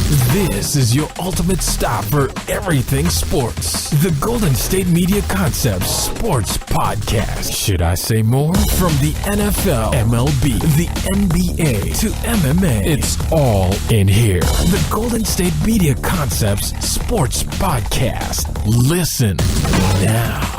This is your ultimate stop for everything sports. The Golden State Media Concepts Sports Podcast. Should I say more? From the NFL, MLB, the NBA to MMA, it's all in here. The Golden State Media Concepts Sports Podcast. Listen now.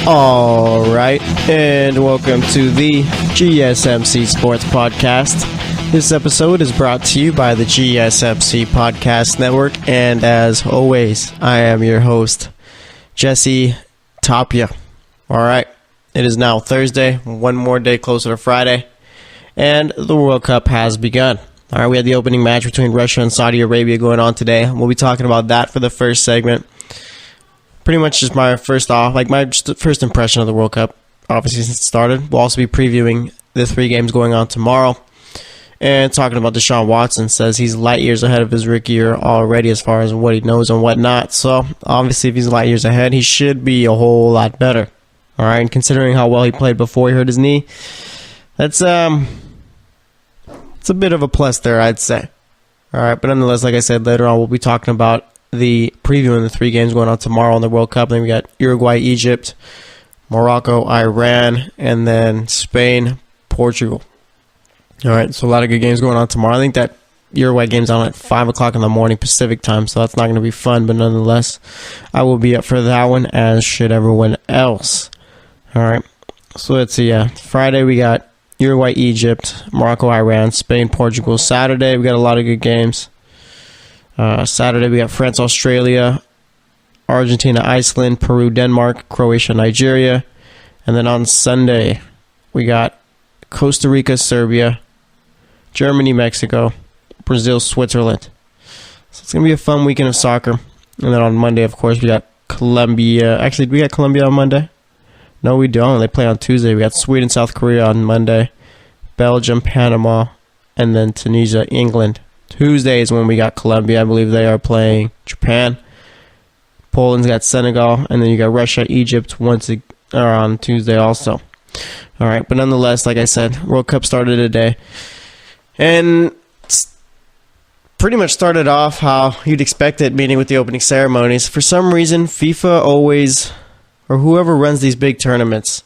All right, and welcome to the GSMC Sports Podcast. This episode is brought to you by the GSMC Podcast Network, and as always, I am your host, Jesse Tapia. All right, it is now Thursday, one more day closer to Friday, and the World Cup has begun. All right, we had the opening match between Russia and Saudi Arabia going on today. We'll be talking about that for the first segment. Pretty much just my first impression of the World Cup, obviously, since it started. We'll also be previewing the 3 games going on tomorrow and talking about Deshaun Watson. Says he's light years ahead of his rookie year already as far as what he knows and whatnot. So, obviously, if he's light years ahead, he should be a whole lot better. All right, and considering how well he played before he hurt his knee, it's a bit of a plus there, I'd say. All right, but nonetheless, like I said, later on we'll be talking about the previewing the 3 games going on tomorrow in the World Cup. Then we got Uruguay, Egypt, Morocco, Iran, and then Spain, Portugal. All right, so a lot of good games going on tomorrow. I think that Uruguay game's on at 5 o'clock in the morning Pacific time, so that's not going to be fun, but nonetheless, I will be up for that one, as should everyone else. All right, so let's see. Friday we got Uruguay, Egypt, Morocco, Iran, Spain, Portugal. Saturday we got a lot of good games. Saturday we got France, Australia, Argentina, Iceland, Peru, Denmark, Croatia, Nigeria. And then on Sunday we got Costa Rica, Serbia, Germany, Mexico, Brazil, Switzerland. So it's going to be a fun weekend of soccer. And then on Monday, of course, we got Colombia. Actually, we got Colombia on Monday? No, we don't. They play on Tuesday. We got Sweden, South Korea on Monday, Belgium, Panama, and then Tunisia, England. Tuesday is when we got Colombia. I believe they are playing Japan. Poland's got Senegal. And then you got Russia, Egypt on Tuesday also. All right, but nonetheless, like I said, World Cup started today. And pretty much started off how you'd expect it, meaning with the opening ceremonies. For some reason, FIFA always, or whoever runs these big tournaments,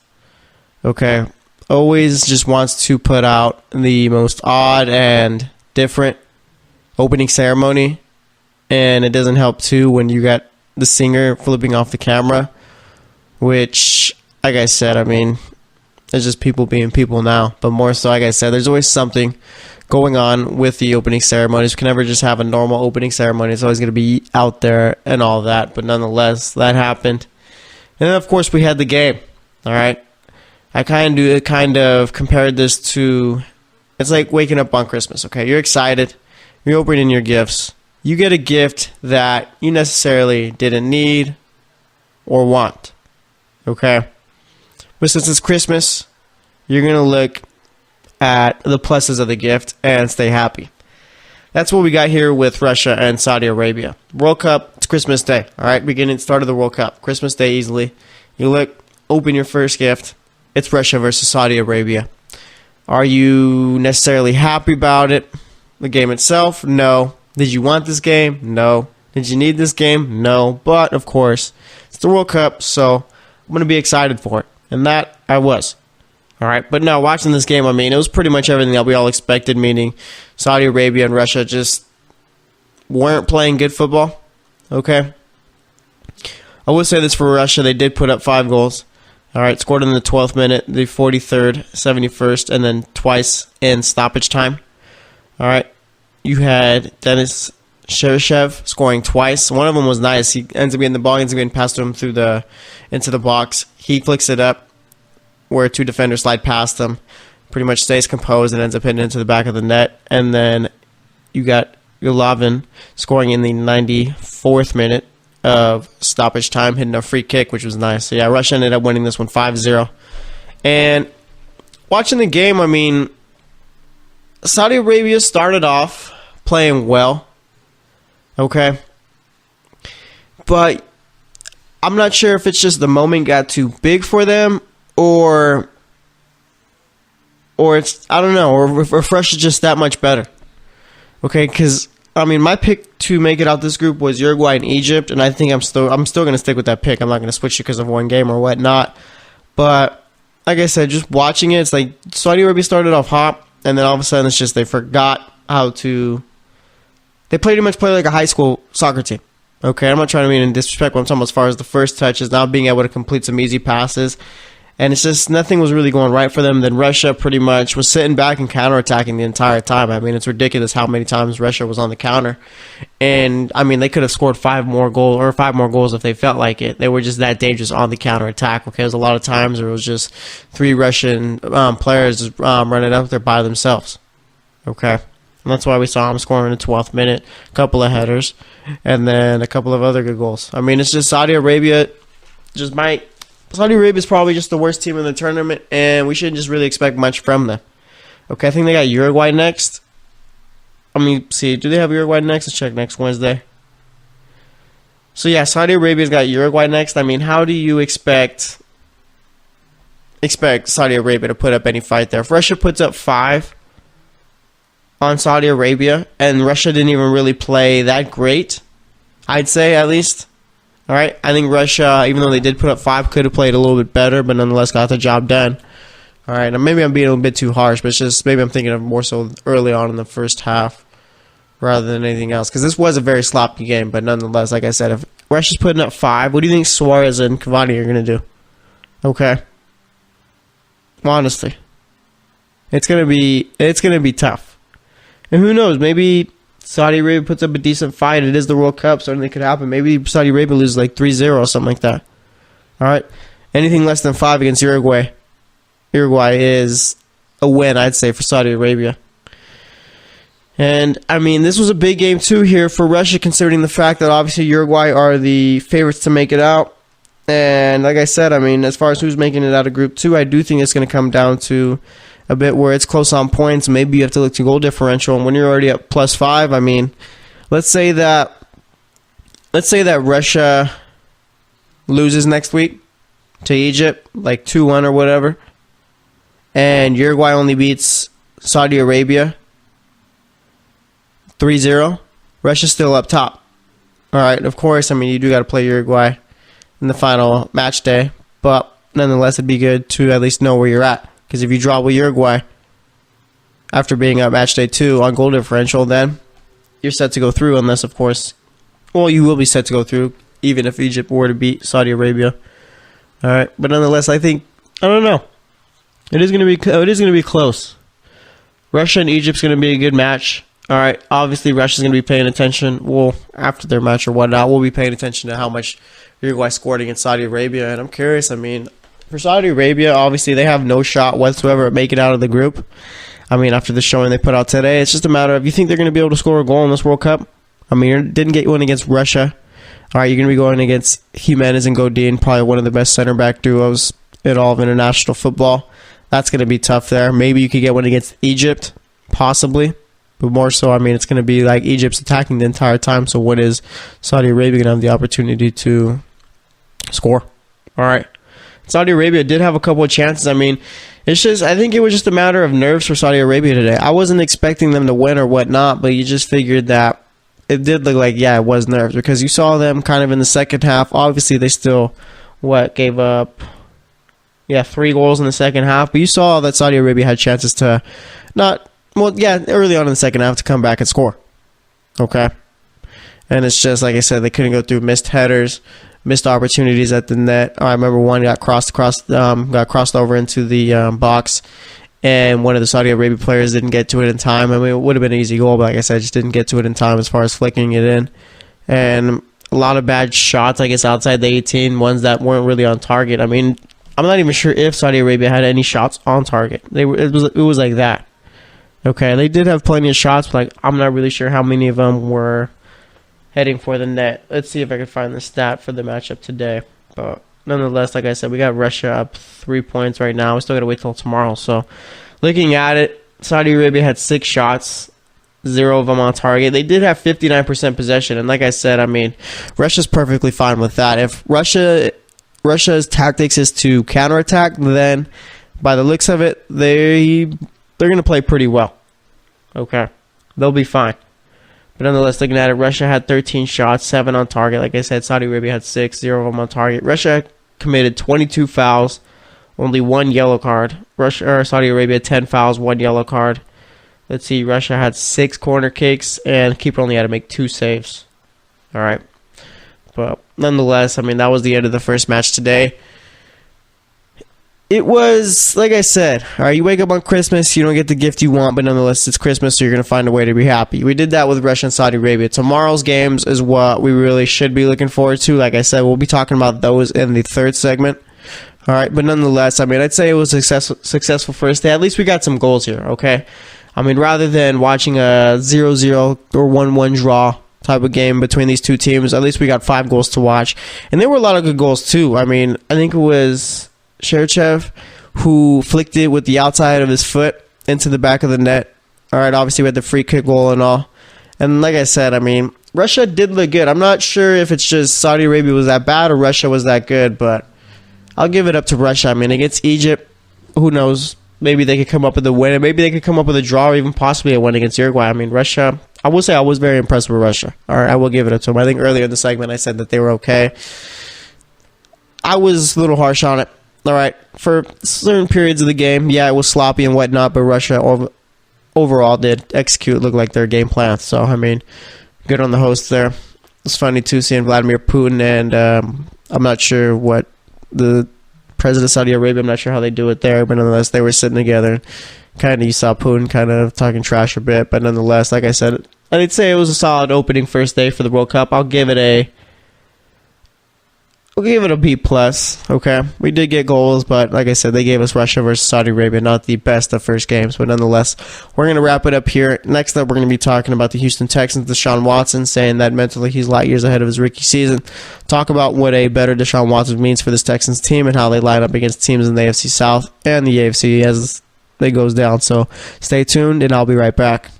always just wants to put out the most odd and different opening ceremony, and it doesn't help too when you got the singer flipping off the camera, which, like I said, I mean, it's just people being people now, but more so, like I said, there's always something going on with the opening ceremonies. You can never just have a normal opening ceremony. It's always going to be out there and all that, but nonetheless, that happened. And then, of course, we had the game, all right? I kind of compared this to, it's like waking up on Christmas, okay? You're excited. You're opening your gifts. You get a gift that you necessarily didn't need or want, okay? But since it's Christmas, you're going to look at the pluses of the gift and stay happy. That's what we got here with Russia and Saudi Arabia. World Cup, it's Christmas Day, all right? Start of the World Cup. Christmas Day easily. You look, open your first gift. It's Russia versus Saudi Arabia. Are you necessarily happy about it? The game itself? No. Did you want this game? No. Did you need this game? No. But, of course, it's the World Cup, so I'm going to be excited for it. And that I was. All right. But no, watching this game, I mean, it was pretty much everything that we all expected, meaning Saudi Arabia and Russia just weren't playing good football. Okay. I will say this for Russia. They did put up 5 goals. All right. Scored in the 12th minute, the 43rd, 71st, and then twice in stoppage time. All right, you had Denis Cheryshev scoring twice. One of them was nice. He ends up getting the ball, ends up getting passed to him into the box. He flicks it up where 2 defenders slide past him. Pretty much stays composed and ends up hitting into the back of the net. And then you got Golovin scoring in the 94th minute of stoppage time, hitting a free kick, which was nice. So, yeah, Russia ended up winning this one 5-0. And watching the game, I mean, Saudi Arabia started off playing well, okay? But I'm not sure if it's just the moment got too big for them or it's, I don't know, or Russia is just that much better, okay? Because, I mean, my pick to make it out this group was Uruguay and Egypt, and I think I'm still going to stick with that pick. I'm not going to switch it because of one game or whatnot. But, like I said, just watching it, it's like Saudi Arabia started off hot, and then all of a sudden it's just they forgot how to... They pretty much play like a high school soccer team. Okay, I'm not trying to mean in disrespect, but I'm talking about as far as the first touches, not being able to complete some easy passes. And it's just nothing was really going right for them. Then Russia pretty much was sitting back and counterattacking the entire time. I mean, it's ridiculous how many times Russia was on the counter. And, I mean, they could have scored 5 more goals if they felt like it. They were just that dangerous on the counterattack. Okay, there's a lot of times where it was just 3 Russian players just running up there by themselves. Okay, and that's why we saw them scoring in the 12th minute, a couple of headers, and then a couple of other good goals. I mean, it's just Saudi Arabia just might... Saudi Arabia is probably just the worst team in the tournament, and we shouldn't just really expect much from them. Okay, I think they got Uruguay next. Let me see. Do they have Uruguay next? Let's check next Wednesday. So, yeah, Saudi Arabia's got Uruguay next. I mean, how do you expect Saudi Arabia to put up any fight there? If Russia puts up 5 on Saudi Arabia, and Russia didn't even really play that great, I'd say at least. All right, I think Russia, even though they did put up 5, could have played a little bit better, but nonetheless got the job done. All right, and maybe I'm being a little bit too harsh, but it's just maybe I'm thinking of more so early on in the first half rather than anything else, because this was a very sloppy game, but nonetheless, like I said, if Russia's putting up 5, what do you think Suarez and Cavani are going to do? Okay. Honestly. It's going to be tough. And who knows, maybe Saudi Arabia puts up a decent fight. It is the World Cup, so anything could happen. Maybe Saudi Arabia loses like 3-0 or something like that. All right? Anything less than 5 against Uruguay. Uruguay is a win, I'd say, for Saudi Arabia. And, I mean, this was a big game, too, here for Russia, considering the fact that, obviously, Uruguay are the favorites to make it out. And, like I said, I mean, as far as who's making it out of Group 2, I do think it's going to come down to a bit where it's close on points. Maybe you have to look to goal differential. And when you're already at +5, I mean, let's say that Russia loses next week to Egypt, like 2-1 or whatever, and Uruguay only beats Saudi Arabia 3-0, Russia's still up top. All right, of course, I mean, you do got to play Uruguay in the final match day, but nonetheless, it'd be good to at least know where you're at. Because if you draw with Uruguay after being at match day 2 on goal differential, then you're set to go through unless, of course, well, you will be set to go through even if Egypt were to beat Saudi Arabia. All right, but nonetheless, I think, I don't know. It is going to be close. Russia and Egypt's going to be a good match. All right, obviously Russia's going to be paying attention. Well, after their match or whatnot, we'll be paying attention to how much Uruguay scored against Saudi Arabia. And I'm curious, I mean, for Saudi Arabia, obviously they have no shot whatsoever at making out of the group. I mean, after the showing they put out today, it's just a matter of, you think they're going to be able to score a goal in this World Cup? I mean, you didn't get one against Russia. All right, you're going to be going against Jimenez and Godin, probably one of the best center back duos in all of international football. That's going to be tough there. Maybe you could get one against Egypt, possibly. But more so, I mean, it's going to be like Egypt's attacking the entire time. So when is Saudi Arabia going to have the opportunity to score? All right. Saudi Arabia did have a couple of chances. I mean, it's just, I think it was just a matter of nerves for Saudi Arabia today. I wasn't expecting them to win or whatnot, but you just figured that it did look like, yeah, it was nerves, because you saw them kind of in the second half. Obviously, they still, gave up, 3 goals in the second half, but you saw that Saudi Arabia had chances to early on in the second half to come back and score. Okay? And it's just, like I said, they couldn't go through missed headers, missed opportunities at the net. I remember one got crossed over into the box, and one of the Saudi Arabia players didn't get to it in time. I mean, it would have been an easy goal, but like I said, just didn't get to it in time as far as flicking it in. And a lot of bad shots, I guess, outside the 18, ones that weren't really on target. I mean, I'm not even sure if Saudi Arabia had any shots on target. It was like that. Okay, they did have plenty of shots, but I'm not really sure how many of them were heading for the net. Let's see if I can find the stat for the matchup today. But nonetheless, like I said, we got Russia up 3 points right now. We still got to wait till tomorrow. So looking at it, Saudi Arabia had 6 shots, 0 of them on target. They did have 59% possession. And like I said, I mean, Russia's perfectly fine with that. If Russia's tactics is to counterattack, then by the looks of it, they're going to play pretty well. Okay. They'll be fine. But nonetheless, looking at it, Russia had 13 shots, 7 on target. Like I said, Saudi Arabia had 6, 0 of them on target. Russia committed 22 fouls, only 1 yellow card. Saudi Arabia, 10 fouls, 1 yellow card. Let's see, Russia had 6 corner kicks, and keeper only had to make 2 saves. All right. But nonetheless, I mean, that was the end of the first match today. It was, like I said, all right, you wake up on Christmas, you don't get the gift you want, but nonetheless, it's Christmas, so you're going to find a way to be happy. We did that with Russia and Saudi Arabia. Tomorrow's games is what we really should be looking forward to. Like I said, we'll be talking about those in the third segment. All right, but nonetheless, I mean, I'd say it was a successful first day. At least we got some goals here, okay? I mean, rather than watching a 0-0 or 1-1 draw type of game between these two teams, at least we got 5 goals to watch. And there were a lot of good goals, too. I mean, I think it was Cherchev who flicked it with the outside of his foot into the back of the net. All right, obviously we had the free kick goal and all. And like I said, I mean, Russia did look good. I'm not sure if it's just Saudi Arabia was that bad or Russia was that good, but I'll give it up to Russia. I mean, against Egypt, who knows? Maybe they could come up with a win, and maybe they could come up with a draw or even possibly a win against Uruguay. I mean, Russia, I will say I was very impressed with Russia. All right, I will give it up to them. I think earlier in the segment I said that they were okay. I was a little harsh on it. All right, for certain periods of the game, yeah, it was sloppy and whatnot, but Russia overall did execute, look like their game plan. So, I mean, good on the host there. It's funny, too, seeing Vladimir Putin, and I'm not sure what the president of Saudi Arabia, I'm not sure how they do it there, but nonetheless, they were sitting together. Kind of, you saw Putin kind of talking trash a bit, but nonetheless, like I said, I'd say it was a solid opening first day for the World Cup. I'll give it a B+. Okay, we did get goals, but like I said, they gave us Russia versus Saudi Arabia, not the best of first games, but nonetheless, we're going to wrap it up here. Next up, we're going to be talking about the Houston Texans, Deshaun Watson, saying that mentally he's light years ahead of his rookie season. Talk about what a better Deshaun Watson means for this Texans team and how they line up against teams in the AFC South and the AFC as it goes down. So stay tuned, and I'll be right back.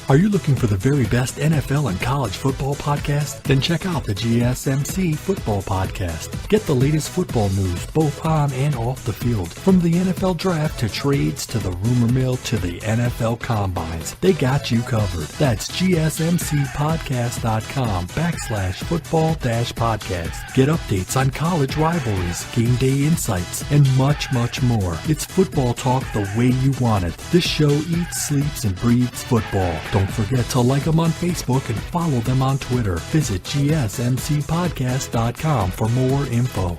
Are you looking for the very best NFL and college football podcast? Then check out the GSMC Football Podcast. Get the latest football news both on and off the field. From the NFL Draft to trades to the rumor mill to the NFL Combines. They got you covered. That's GSMCpodcast.com/football-podcast. Get updates on college rivalries, game day insights, and much, much more. It's football talk the way you want it. This show eats, sleeps, and breathes football. Don't forget to like them on Facebook and follow them on Twitter. Visit GSMCpodcast.com for more info.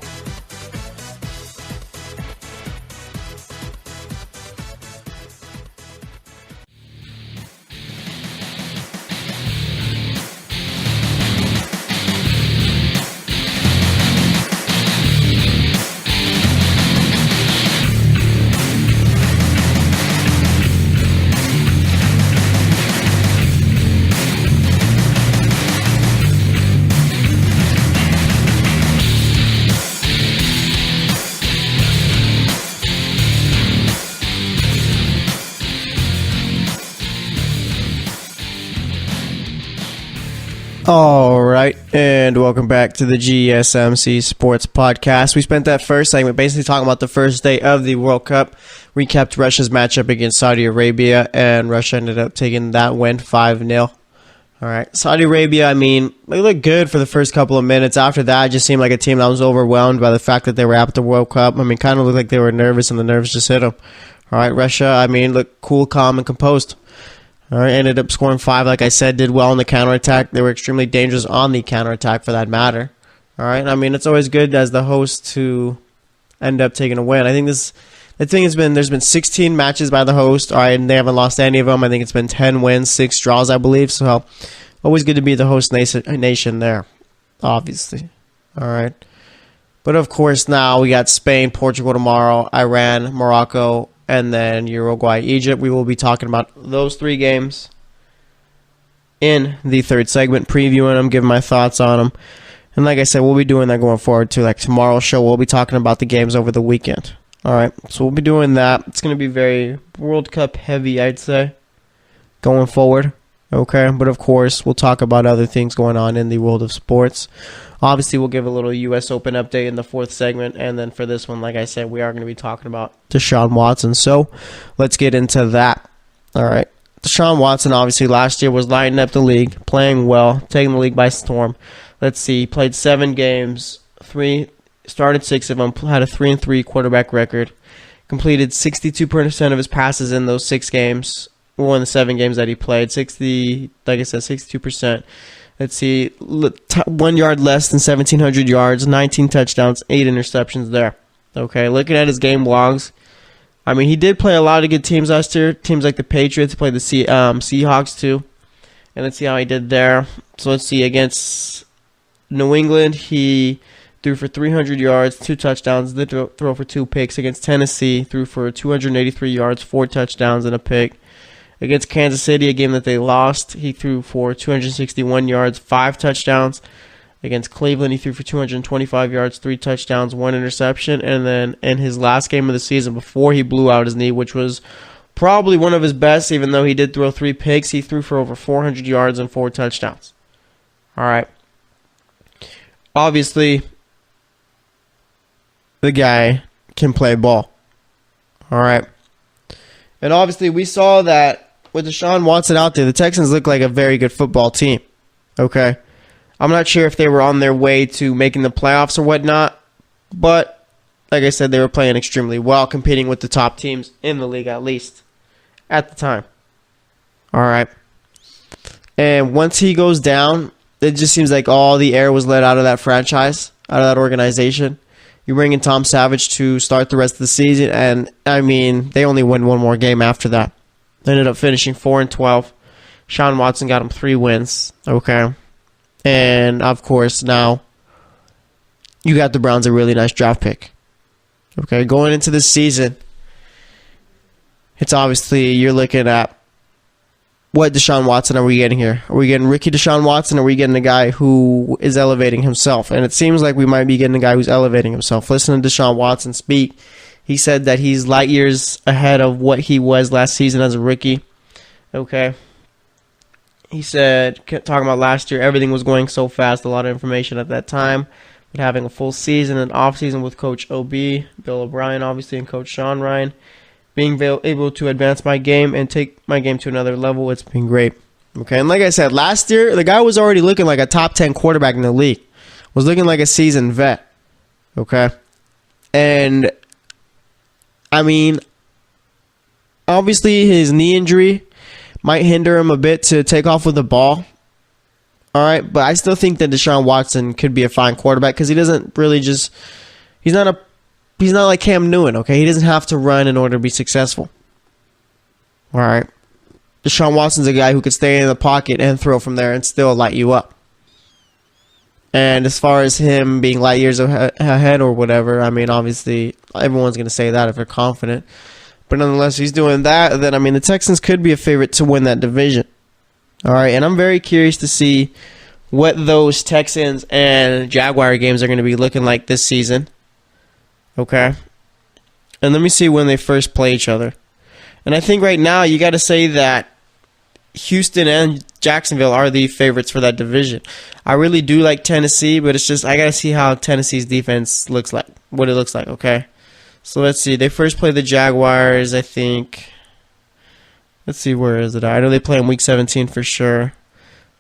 All right, and welcome back to the GSMC Sports Podcast. We spent that first segment basically talking about the first day of the World Cup, recapped Russia's matchup against Saudi Arabia, and Russia ended up taking that win 5-0. All right, Saudi Arabia, I mean, they looked good for the first couple of minutes. After that, it just seemed like a team that was overwhelmed by the fact that they were at the World Cup. I mean, kind of looked like they were nervous, and the nerves just hit them. All right, Russia, I mean, looked cool, calm, and composed. All right, ended up scoring 5, like I said, did well on the counterattack. They were extremely dangerous on the counterattack for that matter. All right, I mean, it's always good as the host to end up taking a win. I think the thing has been, there's been 16 matches by the host, all right, and they haven't lost any of them. I think it's been 10 wins, 6 draws, I believe. So always good to be the host nation there, obviously. All right. But of course now we got Spain, Portugal tomorrow, Iran, Morocco, and then Uruguay, Egypt. We will be talking about those 3 games in the third segment, previewing them, giving my thoughts on them. And like I said, we'll be doing that going forward too. Like tomorrow's show, we'll be talking about the games over the weekend. All right, so we'll be doing that. It's going to be very World Cup heavy, I'd say, going forward. Okay, but of course, we'll talk about other things going on in the world of sports. Obviously, we'll give a little U.S. Open update in the 4th segment. And then for this one, like I said, we are going to be talking about Deshaun Watson. So let's get into that. All right. Deshaun Watson, obviously, last year was lighting up the league, playing well, taking the league by storm. Let's see, he played 7 games, started 6 of them, had a 3-3 quarterback record, completed 62% of his passes in those 6 games, or in the 7 games that he played, 62%. Let's see, 1 yard less than 1,700 yards, 19 touchdowns, 8 interceptions there. Okay, looking at his game logs, I mean, he did play a lot of good teams last year. Teams like the Patriots, he played the Seahawks too. And let's see how he did there. So let's see, against New England, he threw for 300 yards, 2 touchdowns, did throw for 2 picks. Against Tennessee, threw for 283 yards, 4 touchdowns, and a pick. Against Kansas City, a game that they lost, he threw for 261 yards, 5 touchdowns. Against Cleveland, he threw for 225 yards, 3 touchdowns, 1 interception. And then in his last game of the season, before he blew out his knee, which was probably one of his best, even though he did throw 3 picks, he threw for over 400 yards and 4 touchdowns. All right. Obviously, the guy can play ball. All right. And obviously, we saw that with Deshaun Watson out there, the Texans look like a very good football team. Okay. I'm not sure if they were on their way to making the playoffs or whatnot, but like I said, they were playing extremely well, competing with the top teams in the league, at least at the time. All right. And once he goes down, it just seems like all the air was let out of that franchise, out of that organization. You bring in Tom Savage to start the rest of the season, and I mean, they only won 1 more game after that. They ended up finishing 4-12. Deshaun Watson got him 3 wins. Okay. And, of course, now you got the Browns a really nice draft pick. Okay, going into this season, it's obviously you're looking at what Deshaun Watson are we getting here? Are we getting Ricky Deshaun Watson, or are we getting a guy who is elevating himself? And it seems like we might be getting a guy who's elevating himself. Listen to Deshaun Watson speak. He said that he's light years ahead of what he was last season as a rookie. Okay. He said, talking about last year, everything was going so fast, a lot of information at that time. But having a full season and off season with Coach OB, Bill O'Brien, obviously, and Coach Sean Ryan, being able to advance my game and take my game to another level, it's been great. Okay, and like I said, last year, the guy was already looking like a top 10 quarterback in the league. Was looking like a seasoned vet. Okay? And, I mean, obviously his knee injury might hinder him a bit to take off with the ball. All right, but I still think that Deshaun Watson could be a fine quarterback because he doesn't really just he's not like Cam Newton, okay? He doesn't have to run in order to be successful. All right. Deshaun Watson's a guy who could stay in the pocket and throw from there and still light you up. And as far as him being light years ahead or whatever, I mean, obviously everyone's going to say that if they're confident. But nonetheless, he's doing that. Then, I mean, the Texans could be a favorite to win that division. All right, and I'm very curious to see what those Texans and Jaguar games are going to be looking like this season. Okay? And let me see when they first play each other. And I think right now you got to say that Houston and Jacksonville are the favorites for that division. I really do like Tennessee, but it's just I got to see how Tennessee's defense looks like, what it looks like, okay? So let's see. They first play the Jaguars, I think. Let's see, where is it? I know they play in Week 17 for sure.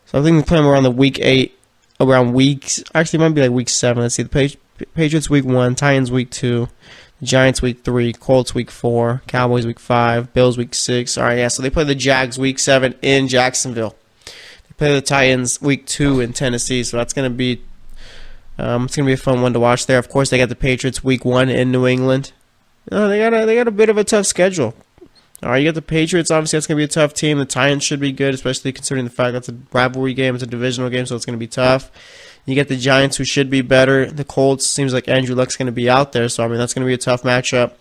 So I think they play them around the Week 8, around weeks. Actually, it might be like Week 7. Let's see. The Patriots Week 1, Titans Week 2, Giants Week 3, Colts Week 4, Cowboys Week 5, Bills Week 6. All right, yeah. So they play the Jags Week 7 in Jacksonville. They play the Titans Week 2 in Tennessee. So that's going to be it's gonna be a fun one to watch there. Of course, they got the Patriots Week 1 in New England. They got a bit of a tough schedule. All right, you got the Patriots. Obviously, that's gonna be a tough team. The Titans should be good, especially considering the fact that's a rivalry game. It's a divisional game, so it's gonna be tough. You get the Giants, who should be better. The Colts, seems like Andrew Luck's going to be out there, so I mean that's going to be a tough matchup.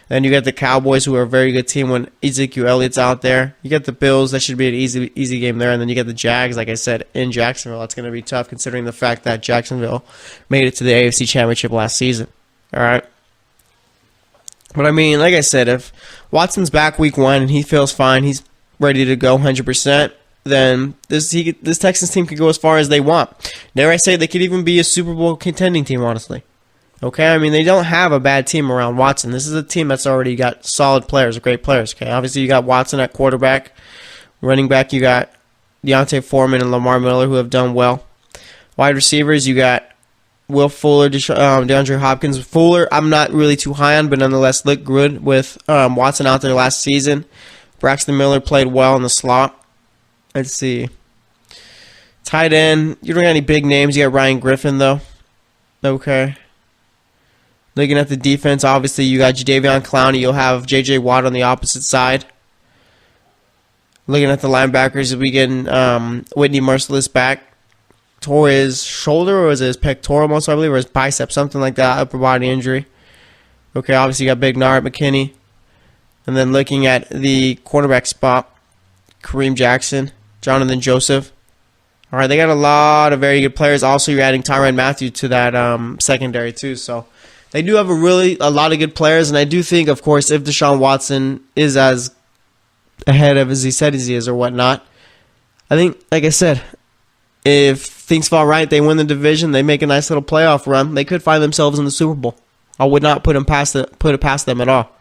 Then you get the Cowboys, who are a very good team when Ezekiel Elliott's out there. You get the Bills, that should be an easy game there, and then you get the Jags, like I said, in Jacksonville. That's going to be tough considering the fact that Jacksonville made it to the AFC Championship last season. All right. But I mean, like I said, if Watson's back week 1 and he feels fine, he's ready to go 100%. Then this Texans team could go as far as they want. Dare I say, they could even be a Super Bowl contending team, honestly. Okay, I mean, they don't have a bad team around Watson. This is a team that's already got solid players, great players. Okay, obviously you got Watson at quarterback. Running back, you got Deontay Foreman and Lamar Miller, who have done well. Wide receivers, you got Will Fuller, DeAndre Hopkins. Fuller, I'm not really too high on, but nonetheless looked good with Watson out there last season. Braxton Miller played well in the slot. Let's see. Tight end, you don't got any big names. You got Ryan Griffin, though. Okay. Looking at the defense, obviously you got Jadeveon Clowney. You'll have J.J. Watt on the opposite side. Looking at the linebackers, we get Whitney Merciless back. Tore his shoulder, or was it his pectoral most, I believe, or his bicep, something like that, upper body injury. Okay, obviously you got Big Nard McKinney. And then looking at the cornerback spot, Kareem Jackson, Jonathan Joseph. All right, they got a lot of very good players. Also, you're adding Tyrann Mathieu to that secondary too. So they do have a lot of good players, and I do think, of course, if Deshaun Watson is as ahead of as he said he is or whatnot, I think, like I said, if things fall right, they win the division, they make a nice little playoff run, they could find themselves in the Super Bowl. I would not put it past them at all.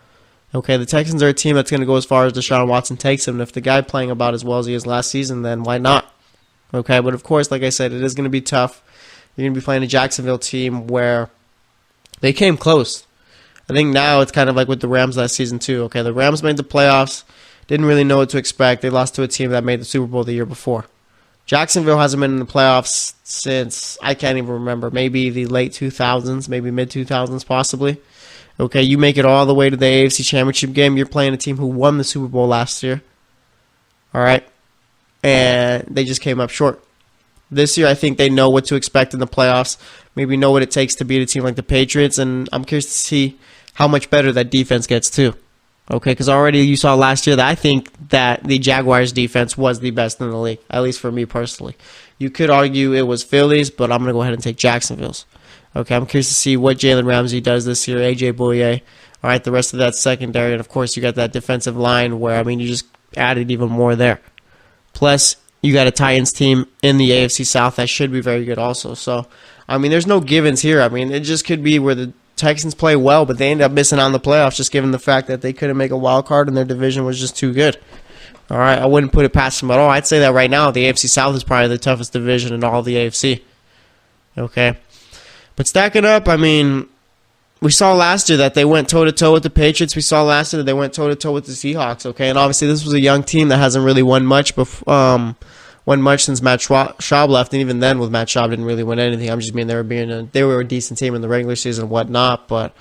Okay, the Texans are a team that's going to go as far as Deshaun Watson takes them. And if the guy playing about as well as he is last season, then why not? Okay, but of course, like I said, it is going to be tough. You're going to be playing a Jacksonville team where they came close. I think now it's kind of like with the Rams last season too. Okay, the Rams made the playoffs, didn't really know what to expect. They lost to a team that made the Super Bowl the year before. Jacksonville hasn't been in the playoffs since, I can't even remember, maybe the late 2000s, maybe mid-2000s possibly. Okay, you make it all the way to the AFC Championship game. You're playing a team who won the Super Bowl last year. All right? And they just came up short. This year, I think they know what to expect in the playoffs. Maybe know what it takes to beat a team like the Patriots. And I'm curious to see how much better that defense gets, too. Okay, because already you saw last year that I think that the Jaguars' defense was the best in the league, at least for me personally. You could argue it was Philly's, but I'm going to go ahead and take Jacksonville's. Okay, I'm curious to see what Jalen Ramsey does this year, A.J. Bouye. All right, the rest of that secondary. And, of course, you got that defensive line where, I mean, you just added even more there. Plus, you got a Titans team in the AFC South that should be very good also. So, I mean, there's no givens here. I mean, it just could be where the Texans play well, but they end up missing on the playoffs just given the fact that they couldn't make a wild card and their division was just too good. All right, I wouldn't put it past them at all. I'd say that right now the AFC South is probably the toughest division in all of the AFC. Okay. But stacking up, I mean, we saw last year that they went toe-to-toe with the Patriots. We saw last year that they went toe-to-toe with the Seahawks, okay? And obviously this was a young team that hasn't really won much since Matt Schaub left, and even then with Matt Schaub didn't really win anything. I'm just mean they were a decent team in the regular season and whatnot. But,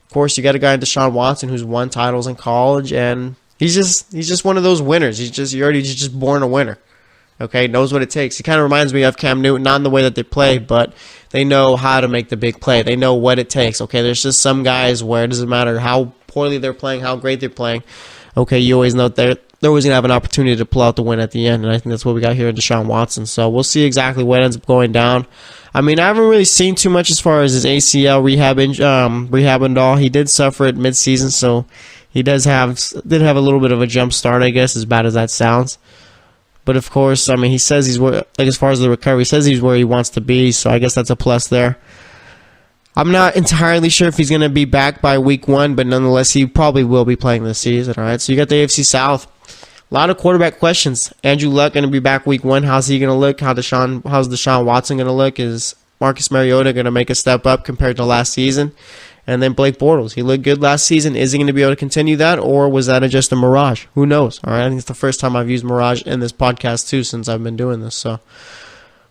of course, you got a guy in Deshaun Watson who's won titles in college, and he's just one of those winners. He's just born a winner. Okay, knows what it takes. He kind of reminds me of Cam Newton, not in the way that they play, but they know how to make the big play. They know what it takes. Okay, there's just some guys where it doesn't matter how poorly they're playing, how great they're playing. Okay, you always know they're always going to have an opportunity to pull out the win at the end, and I think that's what we got here in Deshaun Watson. So we'll see exactly what ends up going down. I mean, I haven't really seen too much as far as his ACL rehab and all. He did suffer it midseason, so he did have a little bit of a jump start, I guess, as bad as that sounds. But of course, I mean, he says he's where, like as far as the recovery, he says he's where he wants to be. So I guess that's a plus there. I'm not entirely sure if he's going to be back by week 1, but nonetheless, he probably will be playing this season. All right. So you got the AFC South. A lot of quarterback questions. Andrew Luck going to be back week 1. How's he going to look? How's Deshaun Watson going to look? Is Marcus Mariota going to make a step up compared to last season? And then Blake Bortles. He looked good last season. Is he going to be able to continue that, or was that just a mirage? Who knows? All right, I think it's the first time I've used mirage in this podcast, too, since I've been doing this. So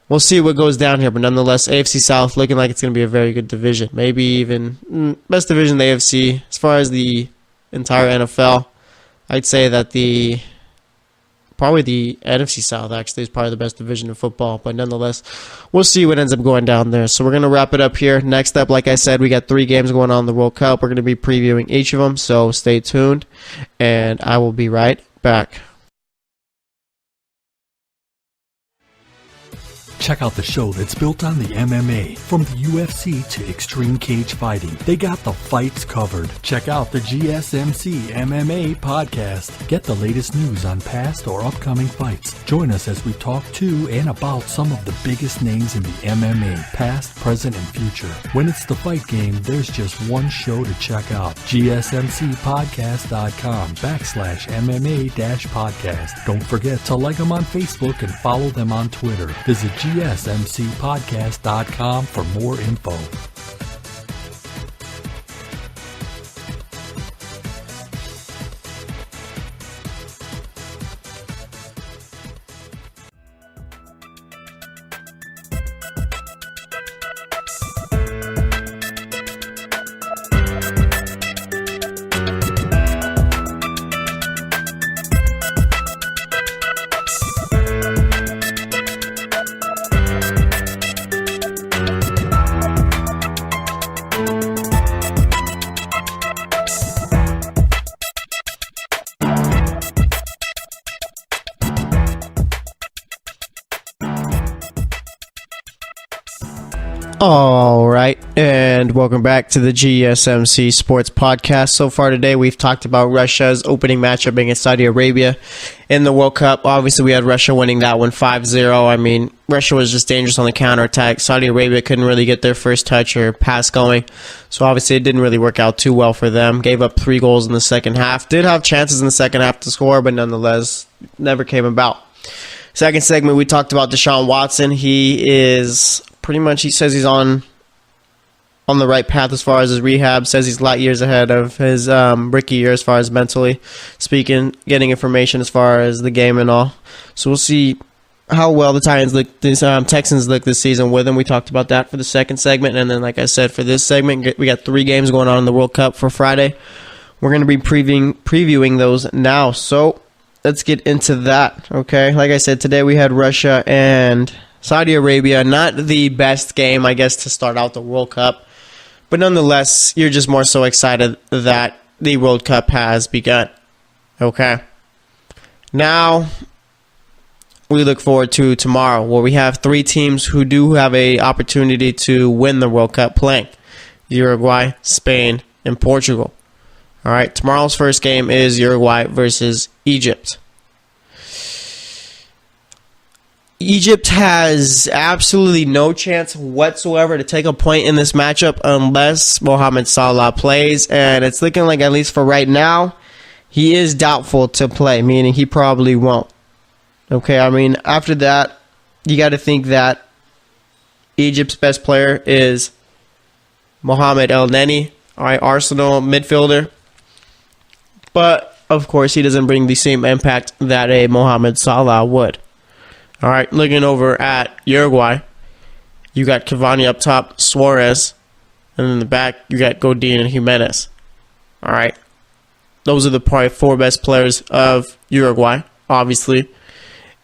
we'll see what goes down here. But nonetheless, AFC South looking like it's going to be a very good division. Maybe even best division in the AFC. As far as the entire NFL, I'd say that the probably the NFC South, actually, is probably the best division in football. But nonetheless, we'll see what ends up going down there. So we're going to wrap it up here. Next up, like I said, we got 3 games going on in the World Cup. We're going to be previewing each of them, so stay tuned. And I will be right back. Check out the show that's built on the MMA. From the UFC to extreme cage fighting, they got the fights covered. Check out the GSMC MMA podcast. Get the latest news on past or upcoming fights. Join us as we talk to and about some of the biggest names in the MMA, past, present, and future. When it's the fight game, there's just one show to check out. GSMCpodcast.com/MMA-podcast. Don't forget to like them on Facebook and follow them on Twitter. Visit GSMCpodcast.com for more info. All right, and welcome back to the GSMC Sports Podcast. So far today, we've talked about Russia's opening matchup against Saudi Arabia in the World Cup. Obviously, we had Russia winning that one 5-0. I mean, Russia was just dangerous on the counterattack. Saudi Arabia couldn't really get their first touch or pass going, so obviously it didn't really work out too well for them. Gave up 3 goals in the second half. Did have chances in the second half to score, but nonetheless, never came about. Second segment, we talked about Deshaun Watson. He is pretty much, he says he's on the right path as far as his rehab. Says he's light years ahead of his rookie year as far as mentally speaking, getting information as far as the game and all. So we'll see how well the Texans look this season with him. We talked about that for the second segment. And then, like I said, for this segment, we got 3 games going on in the World Cup for Friday. We're going to be previewing those now. So let's get into that, okay? Like I said, today we had Russia and Saudi Arabia. Not the best game, I guess, to start out the World Cup. But nonetheless, you're just more so excited that the World Cup has begun, okay? Now, we look forward to tomorrow, where we have 3 teams who do have an opportunity to win the World Cup playing: Uruguay, Spain, and Portugal. All right, tomorrow's first game is Uruguay versus Egypt. Egypt has absolutely no chance whatsoever to take a point in this matchup unless Mohamed Salah plays, and it's looking like, at least for right now, he is doubtful to play, meaning he probably won't. Okay, I mean, after that, you got to think that Egypt's best player is Mohamed El Neni, all right, Arsenal midfielder. But, of course, he doesn't bring the same impact that a Mohamed Salah would. All right, looking over at Uruguay, you got Cavani up top, Suarez, and in the back, you got Godin and Jimenez. All right, those are the probably 4 best players of Uruguay, obviously.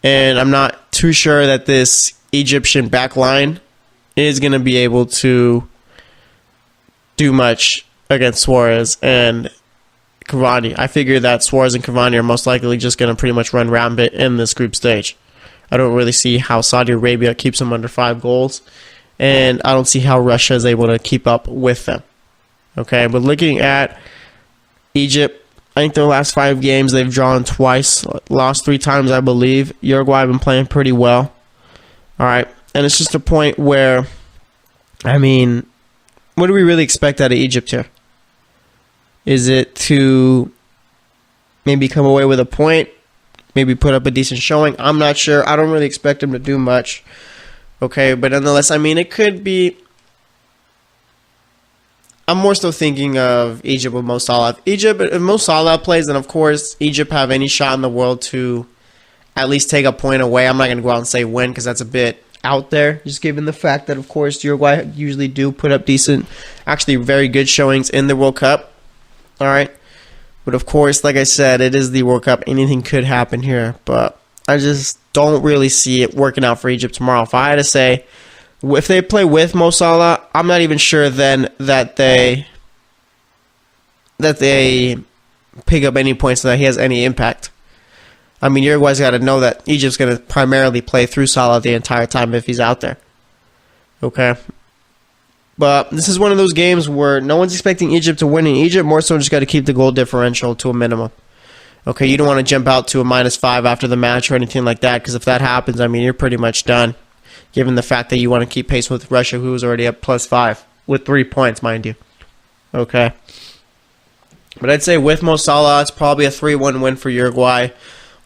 And I'm not too sure that this Egyptian back line is going to be able to do much against Suarez and Cavani. I figure that Suarez and Cavani are most likely just going to pretty much run rampant in this group stage. I don't really see how Saudi Arabia keeps them under 5 goals, and I don't see how Russia is able to keep up with them. Okay, but looking at Egypt, I think their last 5 games they've drawn twice, lost 3 times, I believe. Uruguay have been playing pretty well. All right, and it's just a point where, I mean, what do we really expect out of Egypt here? Is it to maybe come away with a point? Maybe put up a decent showing? I'm not sure. I don't really expect them to do much. Okay, but nonetheless, I mean, it could be. I'm more still thinking of Egypt with Mo Salah. If Mo Salah plays, then of course Egypt have any shot in the world to at least take a point away. I'm not going to go out and say win because that's a bit out there, just given the fact that, of course, Uruguay usually do put up decent, actually very good showings in the World Cup. All right. But, of course, like I said, it is the World Cup. Anything could happen here. But I just don't really see it working out for Egypt tomorrow. If I had to say, if they play with Mo Salah, I'm not even sure then that they pick up any points, so that he has any impact. I mean, Uruguay's got to know that Egypt's going to primarily play through Salah the entire time if he's out there. Okay? But this is one of those games where no one's expecting Egypt to win, and Egypt more so just got to keep the goal differential to a minimum. Okay, you don't want to jump out to a -5 after the match or anything like that, because if that happens, I mean, you're pretty much done, given the fact that you want to keep pace with Russia, who is already up +5, with 3 points, mind you. Okay. But I'd say with Mo Salah, it's probably a 3-1 win for Uruguay.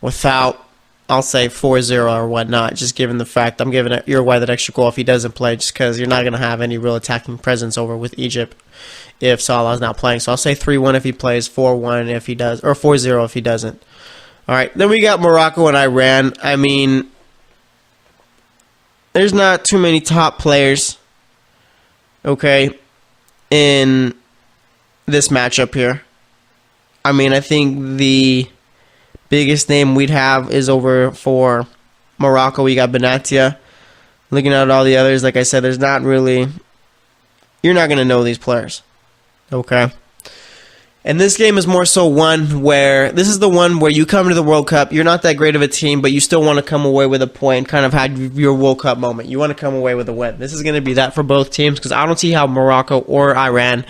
Without, I'll say 4-0 or whatnot, just given the fact I'm giving Uruguay that extra goal if he doesn't play, just because you're not going to have any real attacking presence over with Egypt if Salah's not playing. So I'll say 3-1 if he plays, 4-1 if he does, or 4-0 if he doesn't. All right, then we got Morocco and Iran. I mean, there's not too many top players, okay, in this matchup here. I mean, I think the biggest name we'd have is over for Morocco. We got Benatia. Looking at all the others, like I said, there's not really... You're not going to know these players. Okay? And this game is more so one where... This is the one where you come to the World Cup, you're not that great of a team, but you still want to come away with a point, kind of had your World Cup moment. You want to come away with a win. This is going to be that for both teams, because I don't see how Morocco or Iran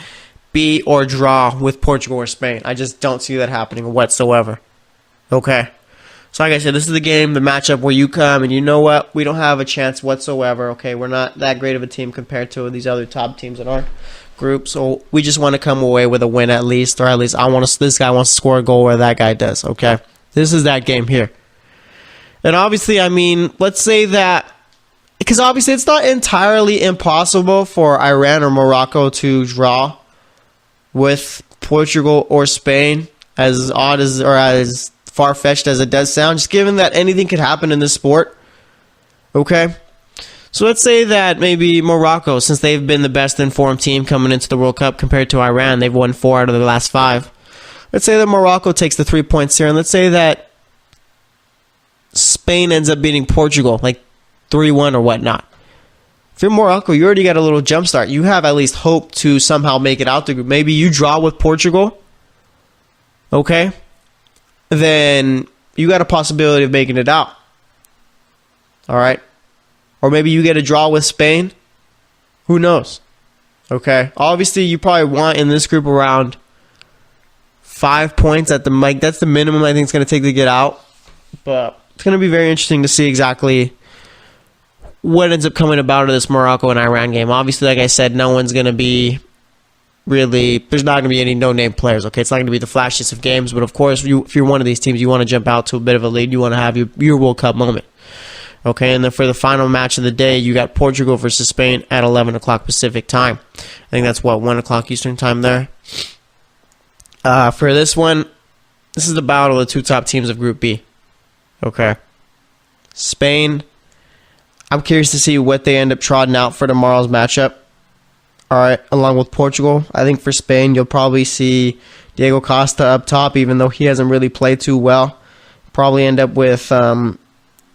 beat or draw with Portugal or Spain. I just don't see that happening whatsoever. Okay. So like I said, this is the game, the matchup where you come and you know what? We don't have a chance whatsoever. Okay, we're not that great of a team compared to these other top teams in our group. So we just want to come away with a win at least, or at least this guy wants to score a goal where that guy does. Okay. This is that game here. And obviously, I mean, let's say that, because obviously it's not entirely impossible for Iran or Morocco to draw with Portugal or Spain, as odd as, or as far-fetched as it does sound, just given that anything could happen in this sport. Okay? So let's say that maybe Morocco, since they've been the best informed team coming into the World Cup compared to Iran, they've won 4 out of the last 5. Let's say that Morocco takes the 3 points here, and let's say that Spain ends up beating Portugal, like 3-1 or whatnot. If you're Morocco, you already got a little jump start. You have at least hope to somehow make it out the group. Maybe you draw with Portugal. Okay? Then you got a possibility of making it out. All right? Or maybe you get a draw with Spain. Who knows? Okay? Obviously, you probably want in this group around 5 points at the mic. That's the minimum I think it's going to take to get out. But it's going to be very interesting to see exactly what ends up coming about of this Morocco and Iran game. Obviously, like I said, no one's going to be really, there's not going to be any no-name players, okay? It's not going to be the flashiest of games, but of course, if you're one of these teams, you want to jump out to a bit of a lead. You want to have your World Cup moment, okay? And then for the final match of the day, you got Portugal versus Spain at 11 o'clock Pacific time. I think that's, 1 o'clock Eastern time there. For this one, this is the battle of the 2 top teams of Group B, okay? Spain, I'm curious to see what they end up trotting out for tomorrow's matchup. All right, along with Portugal. I think for Spain, you'll probably see Diego Costa up top, even though he hasn't really played too well. Probably end up with